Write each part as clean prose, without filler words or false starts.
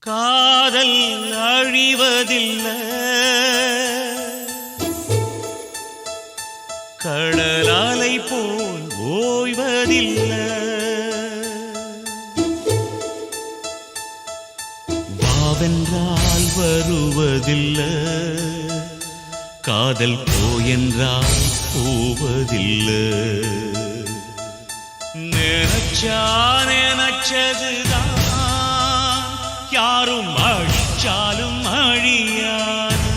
காதல் அழிவதில்லை, கடலாலை போல் ஓய்வதில்லை. வாவென்றால் வருவதில்லை, காதல் போயென்றால் போவதில்லை. நினைச்சா நினைச்சதுதான் யாரும் அழிச்சாலும் அழியாது.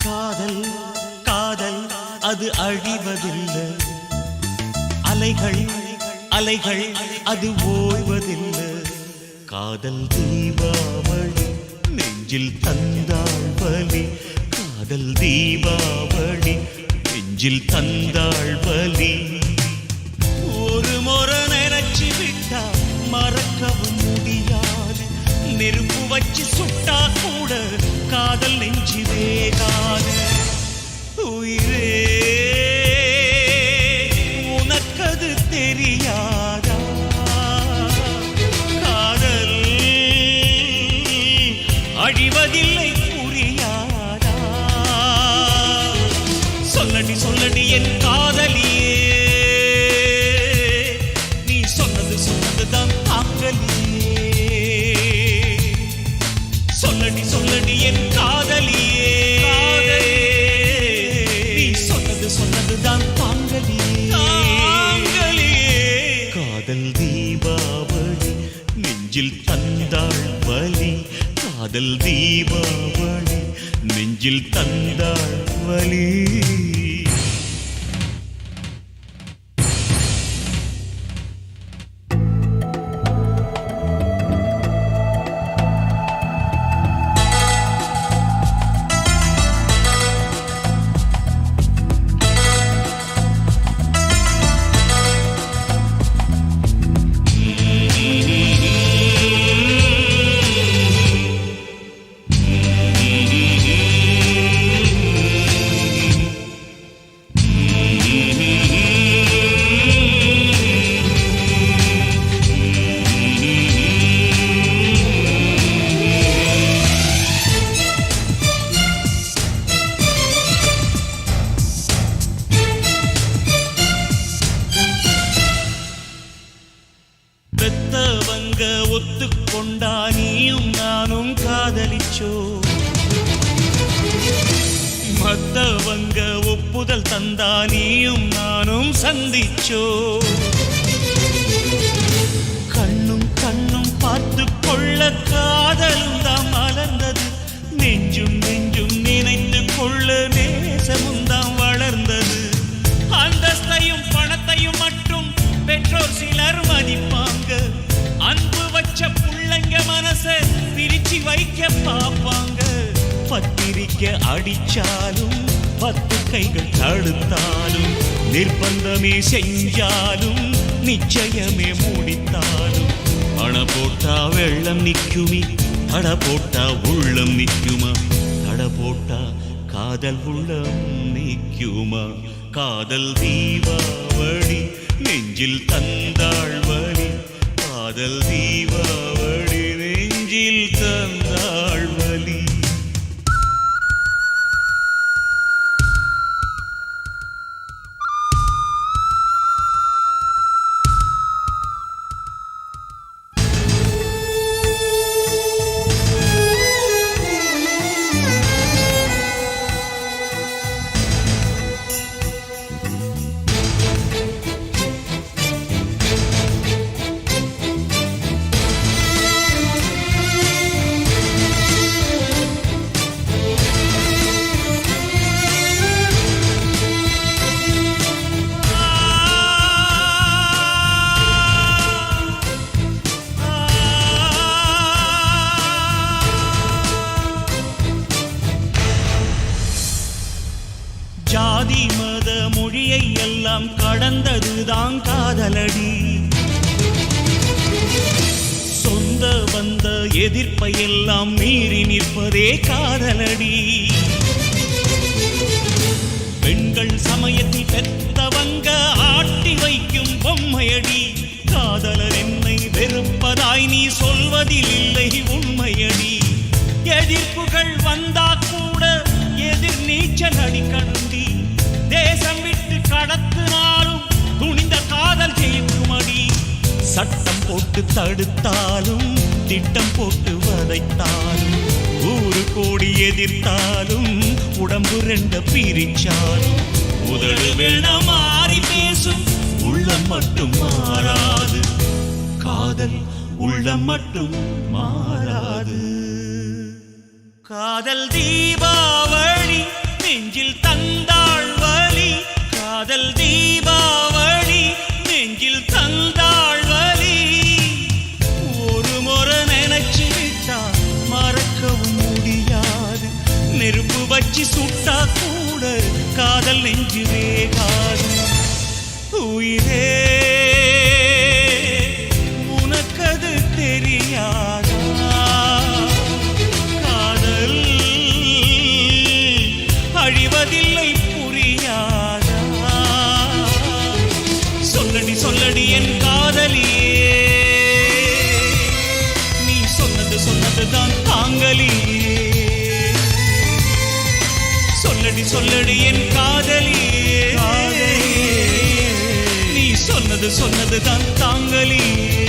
காதல் காதல் அது அழிவதில்லை, அலைகள் அலைகள் அது ஓய்வதில்லை. காதல் தீபாவளி நெஞ்சில் தந்தாள் வலி, காதல் தீபாவளி நெஞ்சில் தந்தாள் வலி. ஒரு முறை நினைச்சு விட்டா மறக்கவும் முடியாது, நெருப்பு வச்சு சுட்டா கூட காதல் நெஞ்சு வேகாது. உயிரே உனக்கது தெரியாதா, காதல் அழிவதில்லை புரியாதா. சொல்லடி சொல்லடி என் காதலியே, நீ சொன்னது சொன்னதுதான் தாங்கலியே. சொல்லடி சொல்லடி என் காதலியே, நீ சொன்னது சொன்னதுதான் தாங்கலியே. காதல் தீபாவளி நெஞ்சில் தந்தாள் வலி, காதல் தீபாவளி நெஞ்சில் தந்தாள் வலி. பெத்தவங்க ஒத்துக்கொண்டா நீயும் நானும் காதலிச்சோ, மத்தவங்க ஒப்புதல் தந்தா நீயும் நானும் சந்திச்சோ. கண்ணும் கண்ணும் பார்த்து கொள்ள காதலும் தான் மலர்ந்தது, நெஞ்சும் நெஞ்சும் நினைத்து கொள்ள நேசமும் தான் வளர்ந்தது. அந்தஸ்தையும் பணத்தையும் மட்டும் பெற்றோர் சிலர் மதிப்பாங்க, அன்பு வச்ச புள்ளைங்க மனச பிரிச்சு வைக்க பாப்பாங்க. பத்திரிக்க அடிச்சாலும் 10 கைகள் தடுத்தாலும், நிர்பந்தமே செஞ்சாலும் நிச்சயமே முடித்தாலும், அண போட்டா வெள்ளம் நிக்குமே, தட போட்டா உள்ளம் நிக்குமா, தட போட்டா காதல் உள்ளம் நிக்குமா. காதல் தீபாவளி நெஞ்சில் தந்தாள் வலி, காதல் தீபாவளி நெஞ்சில் தந்தாள் வலி. ஜாதி மத மொழியை எல்லாம் கடந்ததுதான் காதலடி. வந்த எதிர்ப்பை எல்லாம் மீறி நிற்பதே காதலடி. பெண்கள் சமயத்தில் பெத்தவங்க ஆட்டி வைக்கும் பொம்மையடி. காதலர் என்னை வெறுப்பதாய் நீ சொல்வதில் இல்லை உண்மையடி. எதிர்ப்புகள் வந்தா கூட எதிர் நீச்சல் அடிக்கணுண்டி. தேசம் விட்டு கடத்தினாலும் துணிந்த காதல் ஜெயிக்குமடி. சட்டம் போட்டு தடுத்தாலும் திட்டம் போட்டு வதைத்தாலும் 100 கோடி எதிர்த்தாலும் உடம்பு 2 பிரிச்சாலும் உதடு வேண மாறி பேசும் உள்ளம் மட்டும் மாறாது. காதல் உள்ளம் மட்டும் மாறாது. காதல் தீபாவளி நெஞ்சில் தந்தாள் வலி. காதல் தீபாவளி நெஞ்சில் தந்தாள் வலி. ஒரு முறை நினைச்சு விட்டா மறக்கவும் முடியாது. நெருப்பு வச்சு சுட்டா கூட காதல் நெஞ்சு வேகாது. உயிரே உனக்கது தெரியாதா? காதல் அழிவதில்லை புரியாதா? சொல்லடி சொல்லடி என் காதலியே, நீ சொன்னதுதான் தாங்கலியே. சொல்லடி சொல்லடி என் காதலியே, நீ சொன்னதுதான் தாங்கலியே.